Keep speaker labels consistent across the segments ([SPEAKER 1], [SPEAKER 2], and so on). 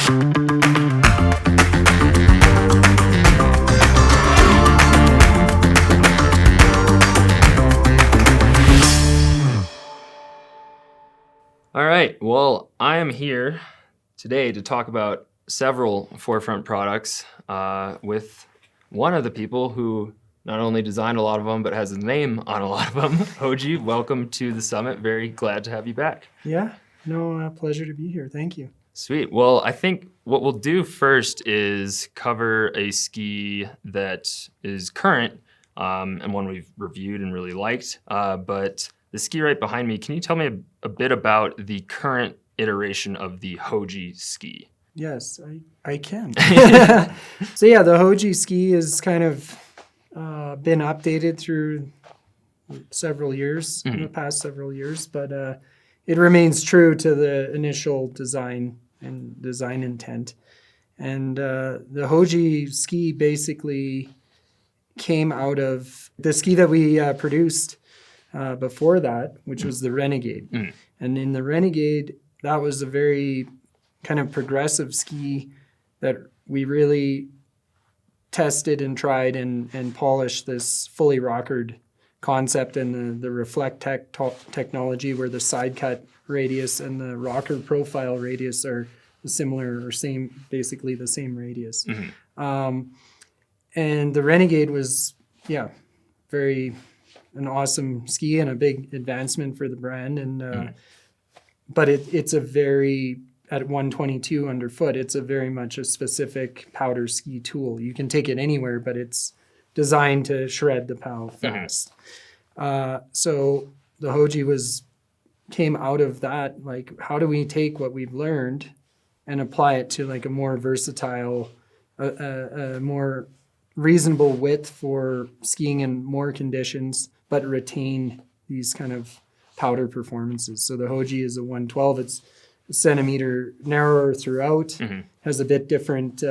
[SPEAKER 1] All right, well, I am here today to talk about several 4FRNT products with one of the people who not only designed a lot of them, but has his name on a lot of them. Hoji, welcome to the summit. Very glad to have you back.
[SPEAKER 2] Yeah, no, pleasure to be here. Thank you.
[SPEAKER 1] Sweet. Well, I think what we'll do first is cover a ski that is current and one we've reviewed and really liked. But the ski right behind me, can you tell me a bit about the current iteration of the Hoji Ski?
[SPEAKER 2] Yes, I can. So yeah, the Hoji Ski has kind of been updated through several years, in the past several years, but it remains true to the initial design and design intent. And the Hoji Ski basically came out of the ski that we produced before that, which was the Renegade. And in the Renegade, that was a very kind of progressive ski that we really tested and tried and polished this fully rockered concept and the reflect technology where the side cut radius and the rocker profile radius are similar or same, basically the same radius. And the Renegade was, very an awesome ski and a big advancement for the brand. And but it's a very, at 122 underfoot, it's a very much a specific powder ski tool. You can take it anywhere, but it's designed to shred the POW fast. So the Hoji came out of that, like, how do we take what we've learned and apply it to like a more versatile, a more reasonable width for skiing in more conditions, but retain these kind of powder performances. So the Hoji is a 112. It's a centimeter narrower throughout, has a bit different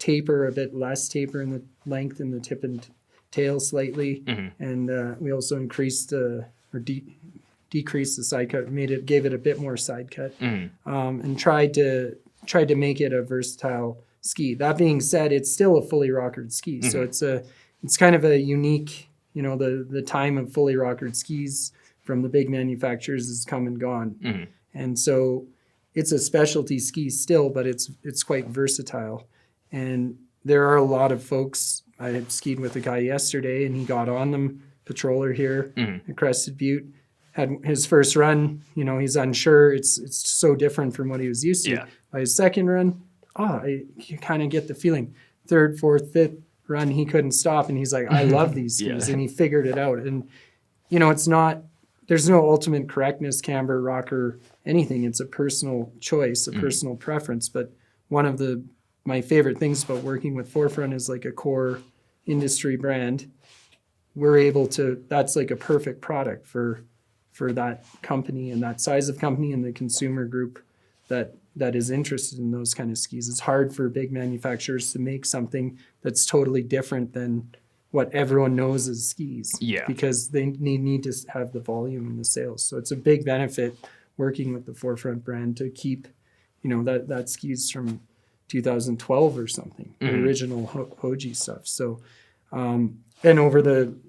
[SPEAKER 2] taper, a bit less taper in the length in the tip and tail slightly. And we also increased decreased the side cut, gave it a bit more side cut, and tried to make it a versatile ski. That being said, it's still a fully rockered ski. So it's kind of a unique, the time of fully rockered skis from the big manufacturers has come and gone. And so it's a specialty ski still, but it's quite versatile. And there are a lot of folks. I had skied with a guy yesterday and he got on them, patroller here at Crested Butte, had his first run, he's unsure. It's so different from what he was used to.
[SPEAKER 1] Yeah.
[SPEAKER 2] By his second run, you kind of get the feeling. Third, fourth, fifth run, he couldn't stop. And he's like, I love these skis. And he figured it out. And, it's not, there's no ultimate correctness, camber, rocker, anything. It's a personal choice, a personal preference. But one of my favorite things about working with 4FRNT is like a core industry brand. We're able to, that's like a perfect product for that company and that size of company and the consumer group that is interested in those kind of skis. It's hard for big manufacturers to make something that's totally different than what everyone knows as skis. Because they need to have the volume and the sales. So it's a big benefit working with the 4FRNT brand to keep, that skis from 2012 or something, the original Hoji stuff. So, and over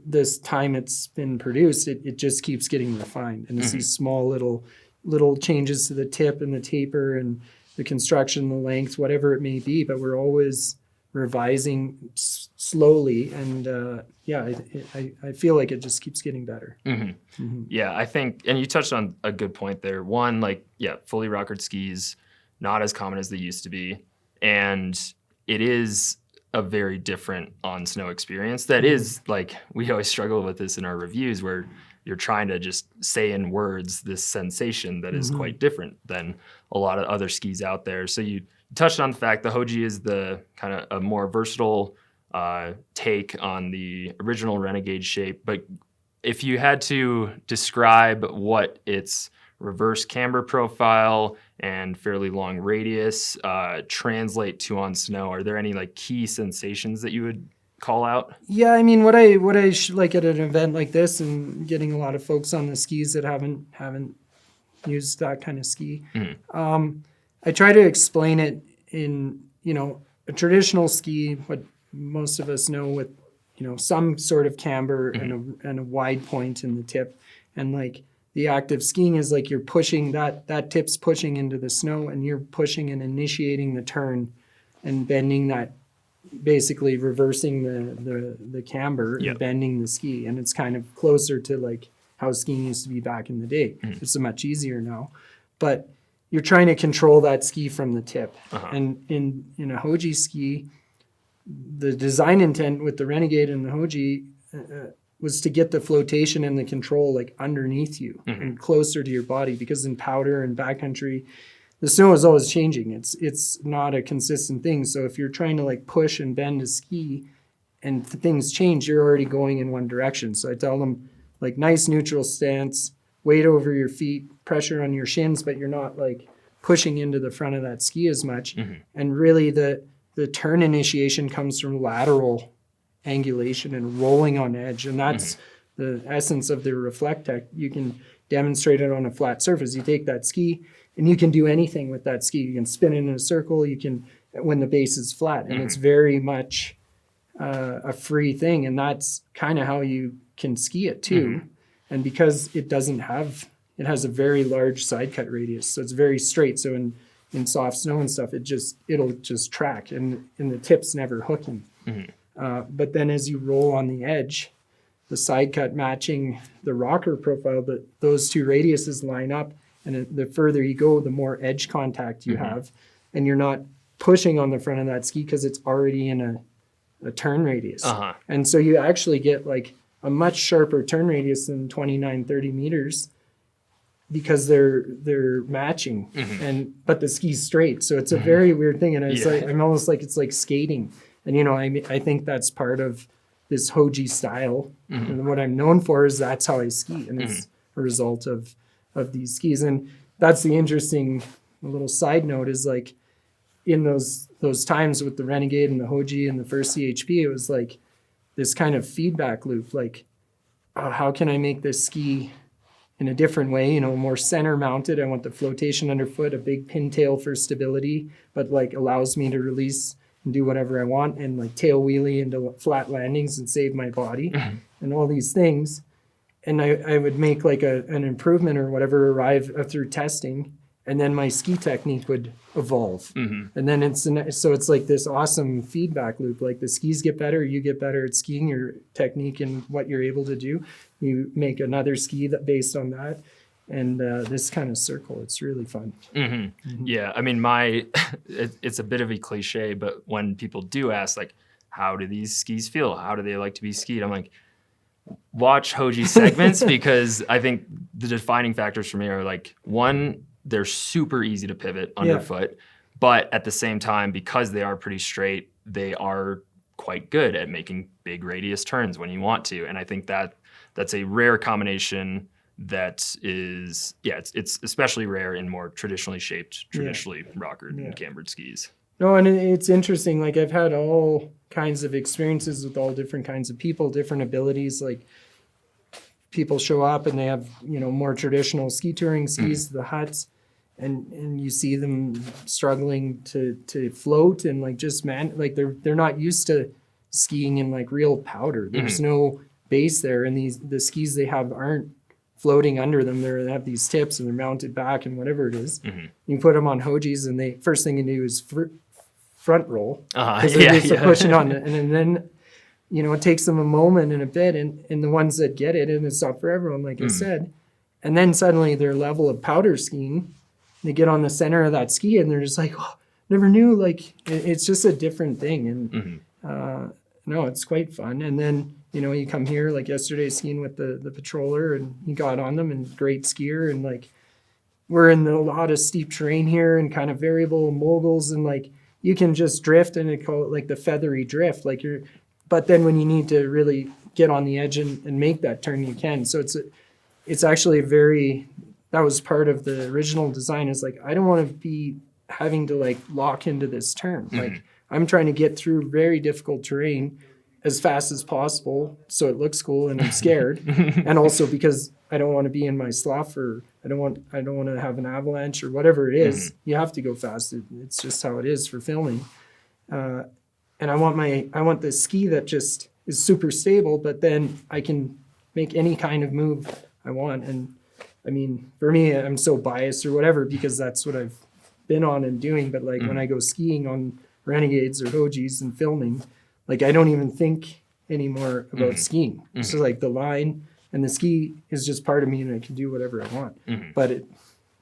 [SPEAKER 2] this time it's been produced, it just keeps getting refined. And it's these small little changes to the tip and the taper and the construction, the length, whatever it may be. But we're always revising slowly. And I feel like it just keeps getting better.
[SPEAKER 1] Yeah, I think, and you touched on a good point there. One, fully rockered skis, not as common as they used to be. And it is a very different on-snow experience that is, we always struggle with this in our reviews where you're trying to just say in words this sensation that is quite different than a lot of other skis out there. So you touched on the fact the Hoji is the kind of a more versatile take on the original Renegade shape. But if you had to describe what its reverse camber profile and fairly long radius translate to on snow, are there any key sensations that you would call out?
[SPEAKER 2] Yeah, I mean, what I like at an event like this and getting a lot of folks on the skis that haven't used that kind of ski, I try to explain it in, a traditional ski, what most of us know with, some sort of camber and a wide point in the tip. And like the active skiing is like you're pushing that tip's pushing into the snow and you're pushing and initiating the turn and bending that, basically reversing the camber and bending the ski. And it's kind of closer to like how skiing used to be back in the day. It's so much easier now. But you're trying to control that ski from the tip. And in a Hoji ski, the design intent with the Renegade and the Hoji was to get the flotation and the control like underneath you and closer to your body, because in powder and backcountry, the snow is always changing. It's not a consistent thing. So if you're trying to like push and bend a ski and things change, you're already going in one direction. So I tell them like nice neutral stance, weight over your feet, pressure on your shins, but you're not like pushing into the front of that ski as much. And really the turn initiation comes from lateral angulation and rolling on edge. And that's the essence of the reflect tech. You can demonstrate it on a flat surface. You take that ski and you can do anything with that ski. You can spin it in a circle. You can, when the base is flat, and it's very much a free thing. And that's kind of how you can ski it too. And because it has a very large side cut radius. So it's very straight. So in soft snow and stuff, it'll just track and the tip's never hooking. But then as you roll on the edge, the side cut matching the rocker profile, those two radiuses line up, and the further you go, the more edge contact you have, and you're not pushing on the front of that ski because it's already in a turn radius. And so you actually get like a much sharper turn radius than 29, 30 meters because they're matching, but the ski's straight. So it's a very weird thing. And it's like, I'm almost like, it's like skating. And, I think that's part of this Hoji style. And what I'm known for is that's how I ski. And it's a result of these skis. And that's the interesting little side note is like in those times with the Renegade and the Hoji and the first CHP, it was like this kind of feedback loop. Like, how can I make this ski in a different way, more center mounted? I want the flotation underfoot, a big pintail for stability, but like allows me to release and do whatever I want, and like tail wheelie into flat landings and save my body and all these things. And I would make like an improvement or whatever arrive through testing, and then my ski technique would evolve. And then it's like this awesome feedback loop. Like the skis get better, you get better at skiing, your technique and what you're able to do. You make another ski based on that. And this kind of circle, it's really fun.
[SPEAKER 1] Yeah, I mean, it's a bit of a cliche, but when people do ask, like, how do these skis feel? How do they like to be skied? I'm like, watch Hoji segments, because I think the defining factors for me are like, one, they're super easy to pivot underfoot, but at the same time, because they are pretty straight, they are quite good at making big radius turns when you want to. And I think that's a rare combination that is, it's especially rare in more traditionally shaped, traditionally rockered and cambered skis.
[SPEAKER 2] No, and it's interesting. Like I've had all kinds of experiences with all different kinds of people, different abilities. Like people show up and they have, more traditional ski touring skis, the huts, and you see them struggling to float and like just like they're not used to skiing in like real powder. There's no base there, and the skis they have aren't floating under them. They have these tips and they're mounted back and whatever it is. You put them on Hojis and first thing you do is front roll. Because they're used to pushing on it. And then, it takes them a moment and a bit, and the ones that get it, and it's not for everyone, like I said, and then suddenly their level of powder skiing, they get on the center of that ski and they're just like, oh, never knew. Like it's just a different thing. And no, it's quite fun. And then, you come here, like yesterday skiing with the patroller, and he got on them, and great skier. And like, we're in a lot of steep terrain here and kind of variable moguls, and like, you can just drift, and they call it like the feathery drift. Like but then when you need to really get on the edge and make that turn, you can. So it's actually that was part of the original design, is like, I don't want to be having to like lock into this turn. Like I'm trying to get through very difficult terrain as fast as possible so it looks cool, and I'm scared. And also because I don't want to be in my slough for I don't want to have an avalanche or whatever it is. You have to go fast. It's just how it is for filming. And I want the ski that just is super stable, but then I can make any kind of move I want. And I mean, for me, I'm so biased or whatever because that's what I've been on and doing. But like when I go skiing on Renegades or Hojis and filming, like I don't even think anymore about skiing. So like the line and the ski is just part of me, and I can do whatever I want. But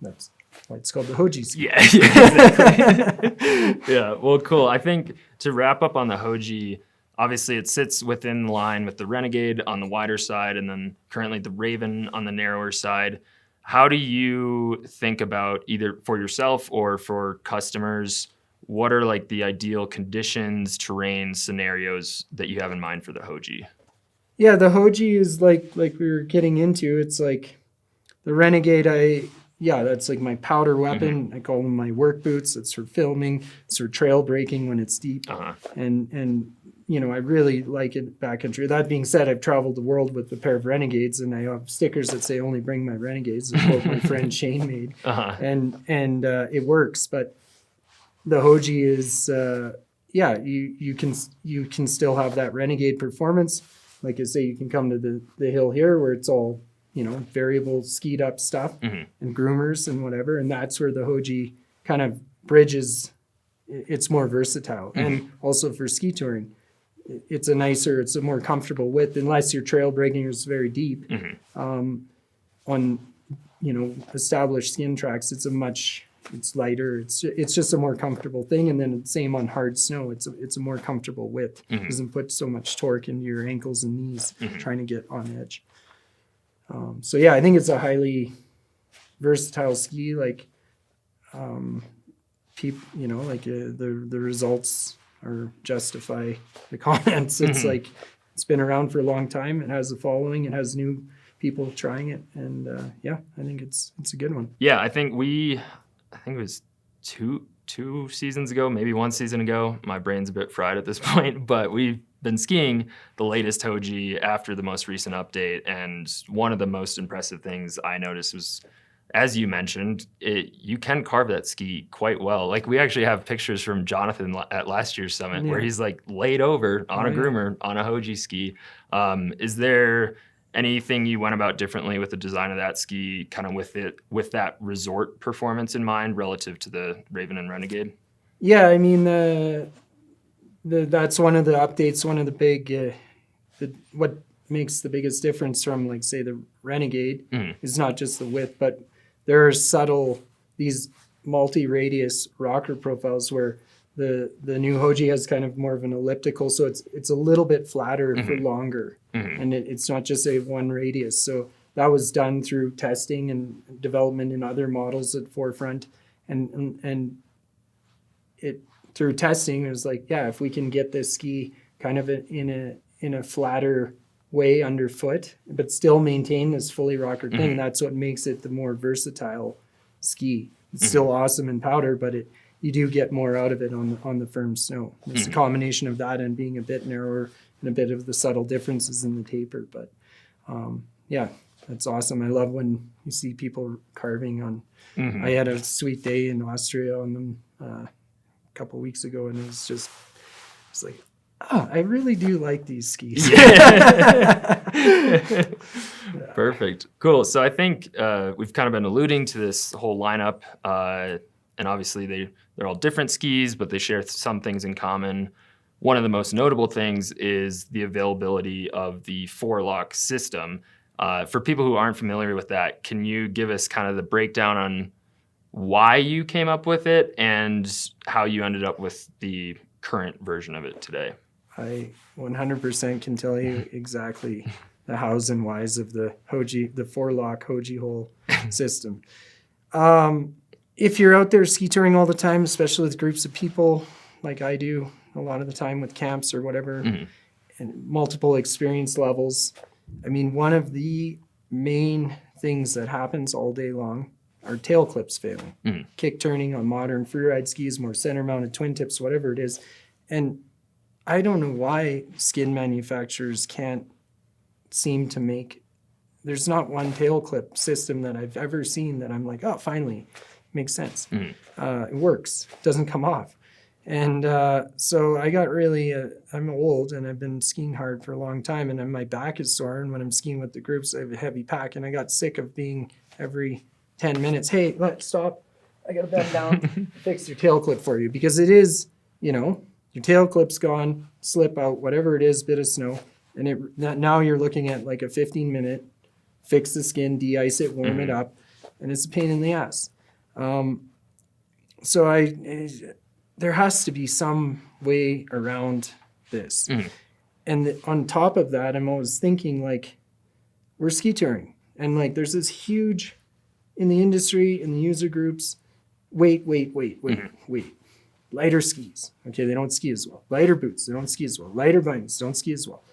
[SPEAKER 2] that's why it's called the Hoji Ski.
[SPEAKER 1] Yeah, exactly. Yeah, well, cool. I think to wrap up on the Hoji, obviously it sits within line with the Renegade on the wider side, and then currently the Raven on the narrower side. How do you think about, either for yourself or for customers, what are like the ideal conditions, terrain, scenarios that you have in mind for the Hoji?
[SPEAKER 2] Yeah, the Hoji is like we were getting into. It's like the Renegade. That's like my powder weapon. I call them my work boots. It's for filming. It's for trail breaking when it's deep. And you know, I really like it backcountry. That being said, I've traveled the world with a pair of Renegades, and I have stickers that say "Only bring my Renegades." That's what my friend Shane made, and it works. But the Hoji is, you can still have that Renegade performance. Like I say, you can come to the hill here where it's all, you know, variable skied up stuff and groomers and whatever. And that's where the Hoji kind of bridges. It's more versatile. And also for ski touring, it's a more comfortable width, unless your trail breaking is very deep. On, you know, established skin tracks, it's lighter. It's just a more comfortable thing. And then same on hard snow. It's a more comfortable width. It doesn't put so much torque into your ankles and knees trying to get on edge. So yeah, I think it's a highly versatile ski. Like, you know, like the results justify the comments. It's like, it's been around for a long time. It has a following. It has new people trying it. And I think it's a good one.
[SPEAKER 1] Yeah, I think it was two seasons ago, maybe one season ago. My brain's a bit fried at this point, but we've been skiing the latest Hoji after the most recent update. And one of the most impressive things I noticed was, as you mentioned, you can carve that ski quite well. Like, we actually have pictures from Jonathan at last year's summit where he's like laid over on a groomer on a Hoji ski. Is there anything you went about differently with the design of that ski, kind of with that resort performance in mind relative to the Raven and Renegade?
[SPEAKER 2] Yeah, I mean, that's one of the updates. One of the big, what makes the biggest difference from, like, say, the Renegade is not just the width, but there are subtle, these multi-radius rocker profiles where the new Hoji has kind of more of an elliptical, so it's a little bit flatter for longer, and it's not just a one radius. So that was done through testing and development in other models at 4FRNT, and it through testing it was like, yeah, if we can get this ski kind of in a flatter way underfoot, but still maintain this fully rocker thing, that's what makes it the more versatile ski. It's still awesome in powder, but you do get more out of it on the firm snow. It's a combination of that and being a bit narrower and a bit of the subtle differences in the taper. But yeah, that's awesome. I love when you see people carving on. I had a sweet day in Austria on them a couple weeks ago, and it's like, oh, I really do like these skis.
[SPEAKER 1] Yeah. Perfect. Cool. So I think we've kind of been alluding to this whole lineup, and obviously they're all different skis, but they share some things in common. One of the most notable things is the availability of the 4-lock system. For people who aren't familiar with that, can you give us kind of the breakdown on why you came up with it and how you ended up with the current version of it today?
[SPEAKER 2] I 100% can tell you exactly the hows and whys of the 4-lock Hoji hole system. If you're out there ski touring all the time, especially with groups of people like I do a lot of the time with camps or whatever, and multiple experience levels, I mean, one of the main things that happens all day long are tail clips failing. Kick turning on modern freeride skis, more center-mounted twin tips, whatever it is. And I don't know why skin manufacturers can't seem to make there's not one tail clip system that I've ever seen that I'm like, oh, finally, makes sense. It works, doesn't come off. And so I got really, I'm old and I've been skiing hard for a long time, and then my back is sore. And when I'm skiing with the groups, I have a heavy pack, and I got sick of being every 10 minutes, hey, let's stop. I got to bend down, fix your tail clip for you. Because it is, you know, your tail clip's gone, slip out, whatever it is, bit of snow. And now you're looking at like a 15-minute, fix the skin, de-ice it, warm it up. And it's a pain in the ass. So there has to be some way around this. And on top of that, I'm always thinking, like, we're ski touring. And, like, there's this huge, in the industry, in the user groups, wait. Lighter skis. Okay, they don't ski as well. Lighter boots, they don't ski as well. Lighter bindings, don't ski as well.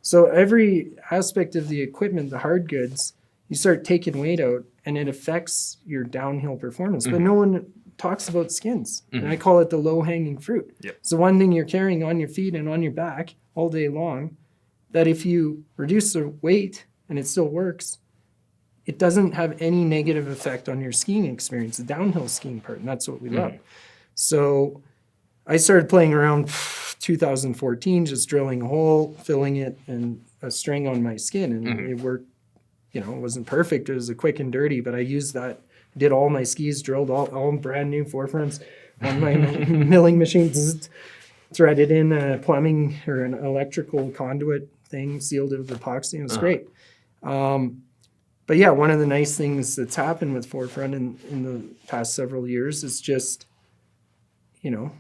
[SPEAKER 2] So every aspect of the equipment, the hard goods, you start taking weight out, and it affects your downhill performance. But no one talks about skins. And I call it the low-hanging fruit. It's the one thing you're carrying on your feet and on your back all day long, that if you reduce the weight and it still works, it doesn't have any negative effect on your skiing experience, the downhill skiing part, and that's what we love. So I started playing around 2014, just drilling a hole, filling it, and a string on my skin, and it worked. You know, it wasn't perfect. It was a quick and dirty, but I used that. Did all my skis, drilled all brand new 4FRNTs on my milling machines, threaded in a plumbing or an electrical conduit thing, sealed it with epoxy. It was great. But yeah, one of the nice things that's happened with 4FRNT in the past several years is just, you know,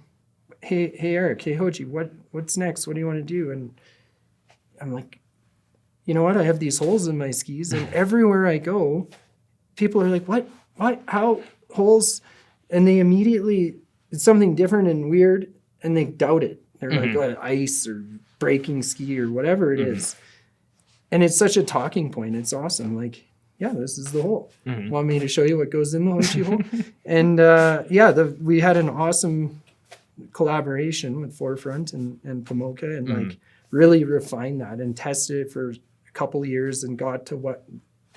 [SPEAKER 2] hey Eric, hey Hoji, what's next? What do you want to do? And I'm like, you know what? I have these holes in my skis, and everywhere I go, people are like, what, how, holes? And they immediately, it's something different and weird, and they doubt it. They're like, oh, ice or breaking ski or whatever it is. And it's such a talking point. It's awesome. Like, yeah, this is the hole. Want me to show you what goes in the Hoji hole? And we had an awesome collaboration with 4FRNT and Pomoca, and like really refined that and tested it for a couple of years and got to what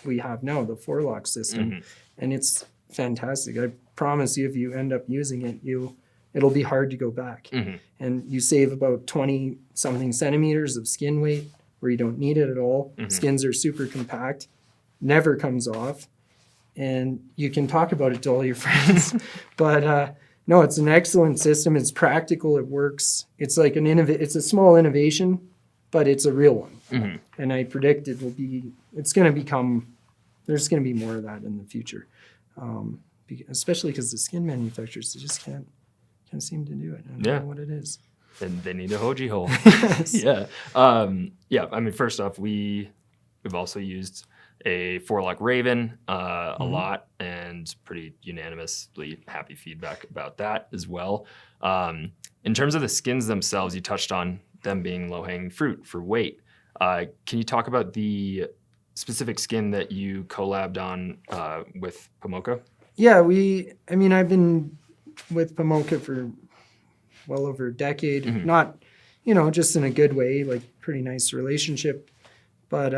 [SPEAKER 2] we have now, the 4-lock system. And it's fantastic. I promise you, if you end up using it, it'll be hard to go back. And you save about 20 something centimeters of skin weight where you don't need it at all. Skins are super compact, never comes off, and you can talk about it to all your friends. But no, it's an excellent system. It's practical. It works. It's like it's a small innovation, but it's a real one. And I predict there's going to be more of that in the future. Especially because the skin manufacturers, they just can't seem to do it. I don't know what it is.
[SPEAKER 1] And they need a Hoji hole. I mean, first off, we've also used a 4-lock Raven a lot, and pretty unanimously happy feedback about that as well. In terms of the skins themselves, you touched on them being low-hanging fruit for weight. Can you talk about the specific skin that you collabed on with Pomoca?
[SPEAKER 2] Yeah, I've been with Pomoca for well over a decade. Not, just in a good way, like pretty nice relationship. But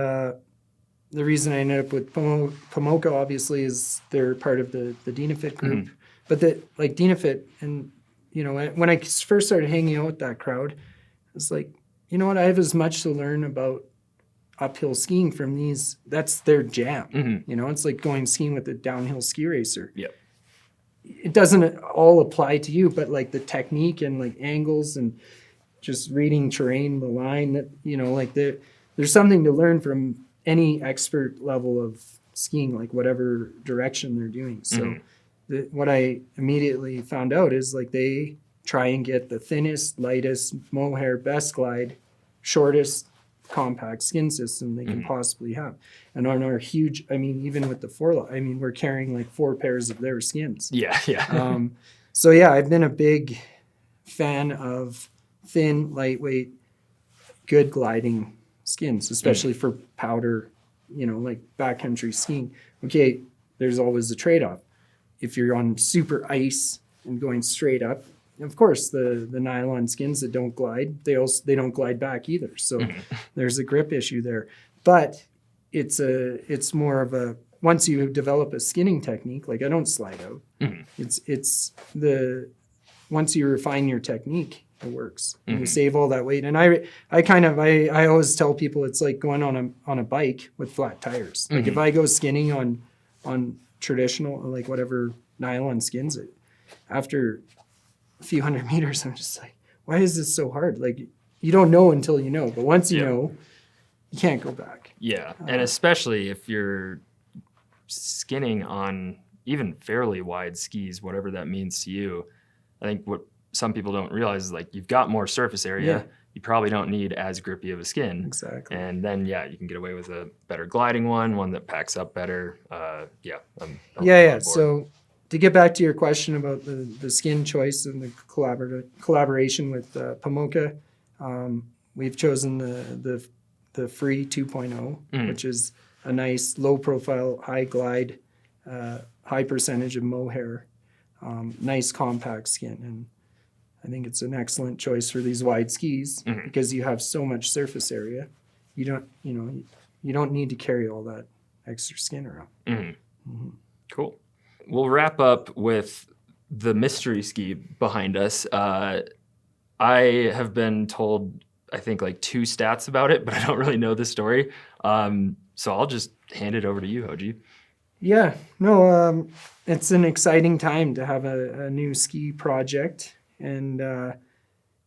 [SPEAKER 2] the reason I ended up with Pomoca, obviously, is they're part of the Dynafit group. But Dynafit, and, when I first started hanging out with that crowd, I was like, you know what, I have as much to learn about uphill skiing from these. That's their jam. It's like going skiing with a downhill ski racer. It doesn't all apply to you, but like the technique and like angles and just reading terrain, the line, that, there's something to learn from any expert level of skiing, like whatever direction they're doing. So what I immediately found out is like they try and get the thinnest, lightest, mohair, best glide, shortest compact skin system they can possibly have. And on our huge, even with the 4-lock, we're carrying like 4 pairs of their skins. So yeah, I've been a big fan of thin, lightweight, good gliding skins, especially for powder, like backcountry skiing. Okay, there's always a trade-off. If you're on super ice and going straight up, of course, the nylon skins that don't glide, they don't glide back either. So there's a grip issue there. But it's more of a, once you develop a skinning technique, like I don't slide out. Once you refine your technique, it works. And you save all that weight. And I always tell people it's like going on a bike with flat tires. Like if I go skinning on traditional, like whatever nylon skins it, after a few hundred meters, I'm just like, why is this so hard? Like you don't know until you know, but once you know, you can't go back.
[SPEAKER 1] Yeah, and especially if you're skinning on even fairly wide skis, whatever that means to you. I think what some people don't realize is like you've got more surface area. Yeah. You probably don't need as grippy of a skin.
[SPEAKER 2] Exactly.
[SPEAKER 1] And then, you can get away with a better gliding one that packs up better.
[SPEAKER 2] So to get back to your question about the skin choice and the collaboration with Pomoca, we've chosen the Free 2.0, which is a nice low profile, high glide, high percentage of mohair, nice compact skin. And I think it's an excellent choice for these wide skis because you have so much surface area. You don't need to carry all that extra skin around.
[SPEAKER 1] Cool. We'll wrap up with the mystery ski behind us. I have been told, I think, like 2 stats about it, but I don't really know the story. So I'll just hand it over to you, Hoji.
[SPEAKER 2] Yeah, no, it's an exciting time to have a new ski project. And, at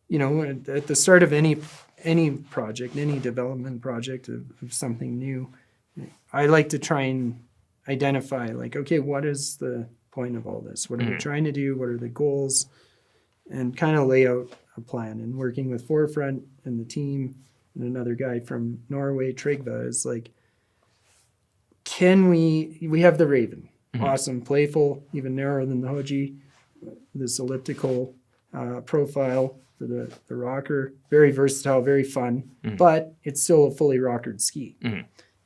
[SPEAKER 2] the start of any project, any development project of something new, I like to try and identify, like, okay, what is the point of all this? What are we trying to do? What are the goals? And kind of lay out a plan. And working with 4FRNT and the team and another guy from Norway, Trygve, is like, we have the Raven. Awesome, playful, even narrower than the Hoji, this elliptical profile for the rocker, very versatile, very fun, but it's still a fully rockered ski.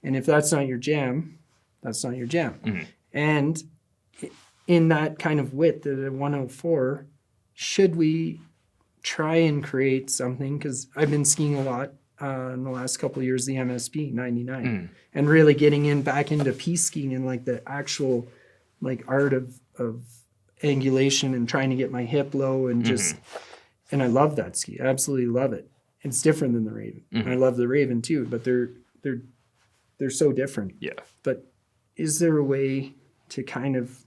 [SPEAKER 2] And if that's not your jam, that's not your jam. And in that kind of width at a 104, should we try and create something? Because I've been skiing a lot in the last couple of years, the MSP 99, and really getting back into piste skiing and like the actual like art of angulation and trying to get my hip low and just, and I love that ski. I absolutely love it. It's different than the Raven. I love the Raven too, but they're so different.
[SPEAKER 1] Yeah.
[SPEAKER 2] But is there a way to kind of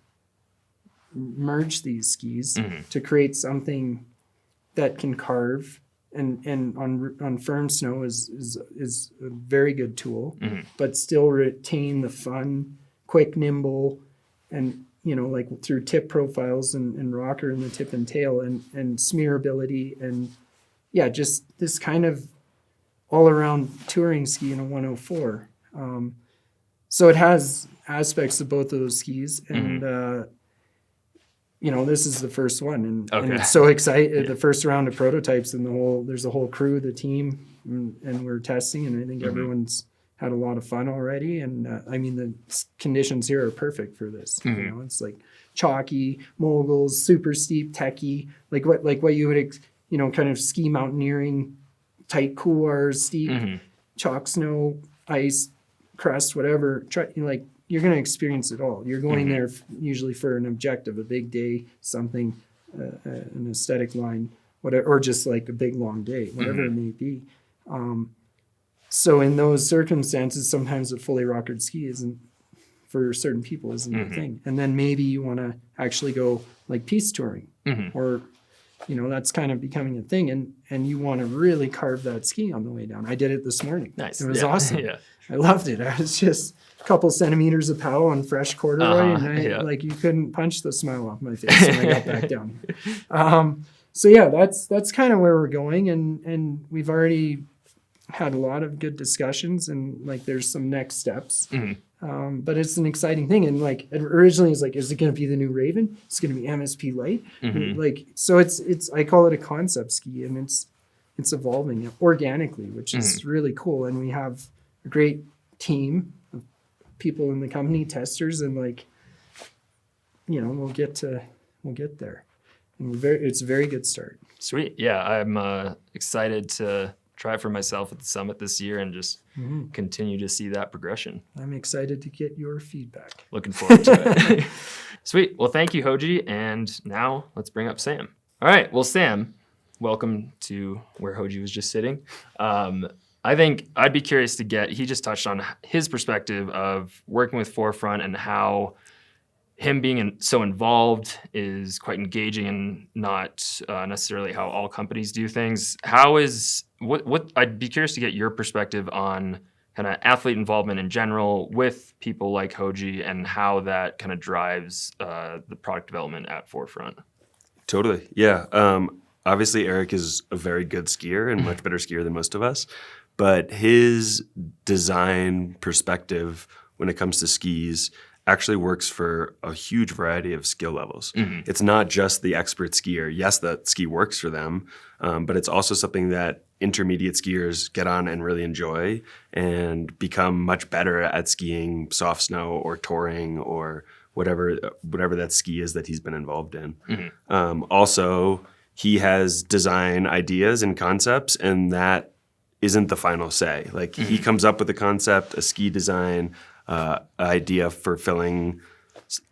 [SPEAKER 2] merge these skis to create something that can carve and on firm snow is a very good tool, but still retain the fun, quick, nimble, and like through tip profiles and rocker in the tip and tail and smearability and just this kind of all around touring ski in a 104. So it has aspects of both of those skis and this is the first one and it's so exciting. The first round of prototypes and there's a whole crew, the team, and we're testing, and I think everyone's had a lot of fun already. And the conditions here are perfect for this. It's like chalky, moguls, super steep, techie, like what you would, kind of ski mountaineering, tight couloirs, steep, chalk, snow, ice, crust, whatever. You're going to experience it all. You're going there usually for an objective, a big day, something, an aesthetic line, whatever, or just like a big long day, whatever it may be. So in those circumstances, sometimes a fully rockered ski isn't, for certain people, isn't the thing. And then maybe you want to actually go like piste touring, or that's kind of becoming a thing, and you want to really carve that ski on the way down. I did it this morning.
[SPEAKER 1] Nice.
[SPEAKER 2] It was awesome. I loved it. I was just a couple centimeters of pow on fresh corduroy, and you couldn't punch the smile off my face when I got back down here. That's kind of where we're going, and we've already had a lot of good discussions, and there's some next steps. But it's an exciting thing, and originally it's is it going to be the new Raven? It's going to be MSP Light. So it's I call it a concept ski, and it's evolving organically, which is really cool. And we have a great team of people in the company, testers, and we'll get there. And it's a very good start.
[SPEAKER 1] Sweet. Yeah, I'm excited to try it for myself at the summit this year and just continue to see that progression.
[SPEAKER 2] I'm excited to get your feedback.
[SPEAKER 1] Looking forward to it. Sweet. Well, thank you, Hoji. And now let's bring up Sam. All right. Well, Sam, welcome to where Hoji was just sitting. I think I'd be curious to he just touched on his perspective of working with 4FRNT and how him being so involved is quite engaging and not necessarily how all companies do things. What I'd be curious to get your perspective on kind of athlete involvement in general with people like Hoji and how that kind of drives the product development at 4FRNT.
[SPEAKER 3] Totally. Yeah. Obviously, Eric is a very good skier and much better skier than most of us. But his design perspective when it comes to skis actually works for a huge variety of skill levels. It's not just the expert skier. Yes, that ski works for them, but it's also something that intermediate skiers get on and really enjoy and become much better at skiing soft snow or touring or whatever that ski is that he's been involved in. Also, he has design ideas and concepts, and that isn't the final say. Like he comes up with a concept, a ski design, idea for filling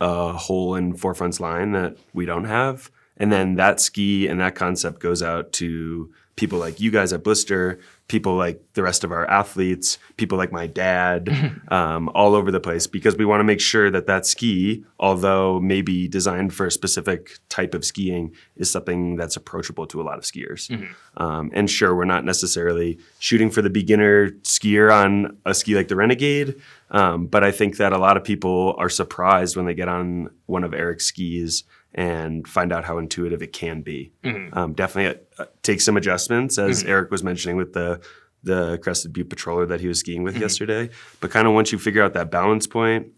[SPEAKER 3] a hole in 4FRNT's line that we don't have. And then that ski and that concept goes out to people like you guys at Blister, people like the rest of our athletes, people like my dad, all over the place, because we want to make sure that ski, although maybe designed for a specific type of skiing, is something that's approachable to a lot of skiers. And sure, we're not necessarily shooting for the beginner skier on a ski like the Renegade, but I think that a lot of people are surprised when they get on one of Eric's skis and find out how intuitive it can be. Definitely take some adjustments, as Eric was mentioning with the Crested Butte Patroller that he was skiing with yesterday. But kind of once you figure out that balance point,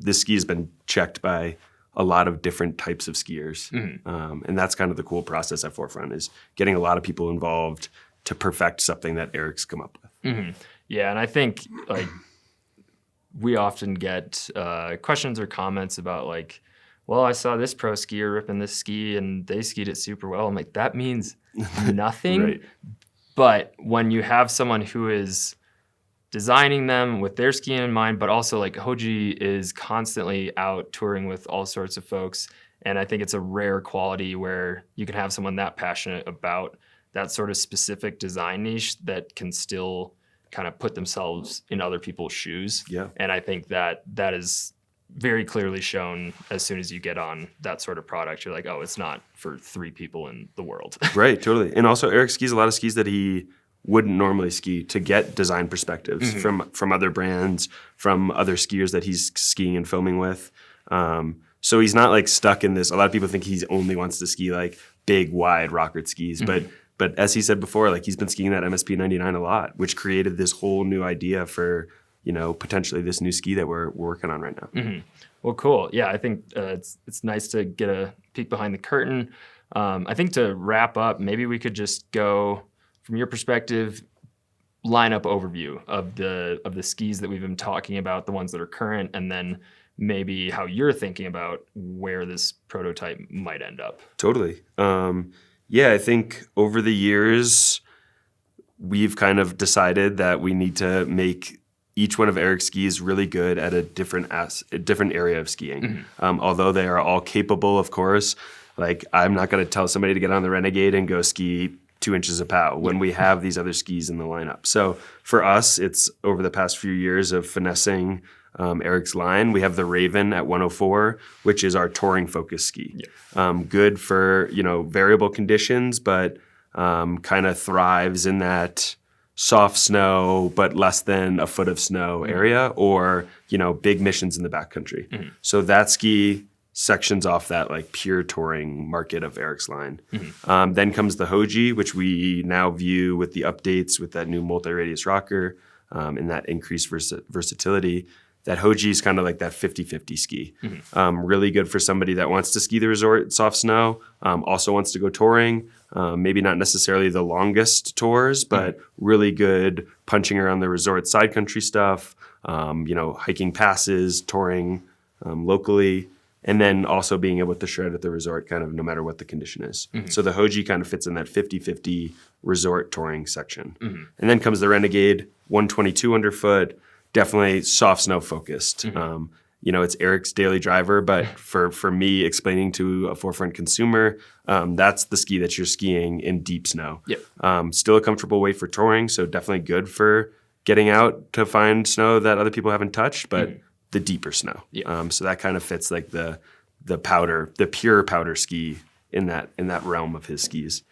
[SPEAKER 3] this ski has been checked by a lot of different types of skiers. And that's kind of the cool process at 4FRNT, is getting a lot of people involved to perfect something that Eric's come up with.
[SPEAKER 1] Yeah, and I think like we often get questions or comments about like, well, I saw this pro skier ripping this ski and they skied it super well. I'm like, that means nothing.
[SPEAKER 3] Right.
[SPEAKER 1] But when you have someone who is designing them with their skiing in mind, but also like Hoji is constantly out touring with all sorts of folks. And I think it's a rare quality where you can have someone that passionate about that sort of specific design niche that can still kind of put themselves in other people's shoes.
[SPEAKER 3] Yeah.
[SPEAKER 1] And I think that is very clearly shown as soon as you get on that sort of product. You're like, oh, it's not for 3 people in the world.
[SPEAKER 3] Right, totally. And also Eric skis a lot of skis that he wouldn't normally ski to get design perspectives from other brands, from other skiers that he's skiing and filming with. So he's not like stuck in this. A lot of people think he only wants to ski like big, wide rocket skis. But as he said before, like he's been skiing that MSP 99 a lot, which created this whole new idea for, potentially this new ski that we're working on right now.
[SPEAKER 1] Well, cool. Yeah, I think it's nice to get a peek behind the curtain. I think to wrap up, maybe we could just go from your perspective, lineup overview of the skis that we've been talking about, the ones that are current, and then maybe how you're thinking about where this prototype might end up.
[SPEAKER 3] Totally. Yeah, I think over the years, we've kind of decided that we need to make each one of Eric's skis really good at a different area of skiing. Although they are all capable, of course. Like, I'm not going to tell somebody to get on the Renegade and go ski 2 inches of pow when we have these other skis in the lineup. So for us, it's over the past few years of finessing Eric's line. We have the Raven at 104, which is our touring focus ski. Good for, variable conditions, but kind of thrives in that soft snow, but less than a foot of snow area, or, big missions in the backcountry. So that ski sections off that like pure touring market of Eric's line. Then comes the Hoji, which we now view with the updates with that new multi-radius rocker and that increased versatility. That Hoji is kind of like that 50-50 ski. Really good for somebody that wants to ski the resort soft snow, also wants to go touring, maybe not necessarily the longest tours, but really good punching around the resort side country stuff, hiking passes, touring locally. and then also being able to shred at the resort kind of no matter what the condition is. So the Hoji kind of fits in that 50-50 resort touring section. And then comes the Renegade, 122 underfoot, definitely soft snow focused. It's Eric's daily driver, but for me explaining to a 4FRNT consumer, that's the ski that you're skiing in deep snow. Still a comfortable weight for touring, so definitely good for getting out to find snow that other people haven't touched, but the deeper snow. So that kind of fits like the pure powder ski in that realm of his skis.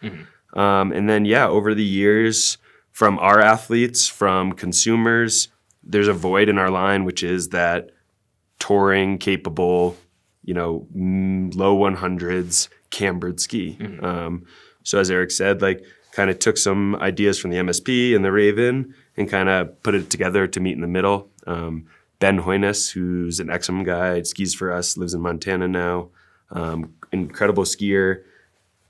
[SPEAKER 3] And then over the years, from our athletes, from consumers, there's a void in our line, which is that touring capable, low 100s cambered ski. So as Eric said, like kind of took some ideas from the MSP and the Raven and kind of put it together to meet in the middle. Ben Hoynes, who's an Exum guy, skis for us, lives in Montana now. Incredible skier,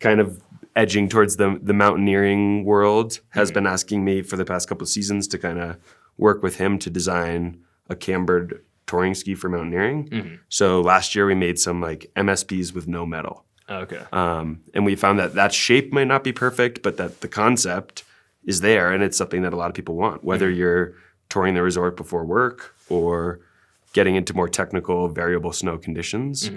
[SPEAKER 3] kind of edging towards the mountaineering world, has been asking me for the past couple of seasons to kind of work with him to design a cambered touring ski for mountaineering. So last year we made some like MSPs with no metal.
[SPEAKER 1] Okay.
[SPEAKER 3] And we found that shape might not be perfect, but that the concept is there, and it's something that a lot of people want, whether you're touring the resort before work or getting into more technical variable snow conditions.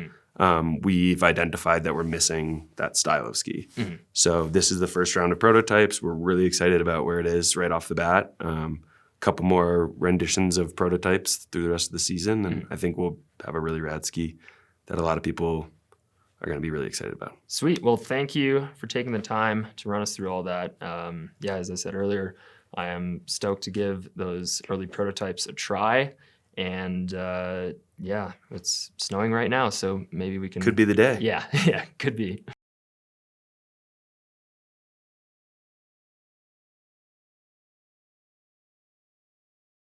[SPEAKER 3] We've identified that we're missing that style of ski. So this is the first round of prototypes. We're really excited about where it is right off the bat. Couple more renditions of prototypes through the rest of the season, and I think we'll have a really rad ski that a lot of people are going to be really excited about.
[SPEAKER 1] Sweet. Well, thank you for taking the time to run us through all that. As I said earlier, I am stoked to give those early prototypes a try. And it's snowing right now, so maybe we can...
[SPEAKER 3] Could be the day.
[SPEAKER 1] Yeah, could be.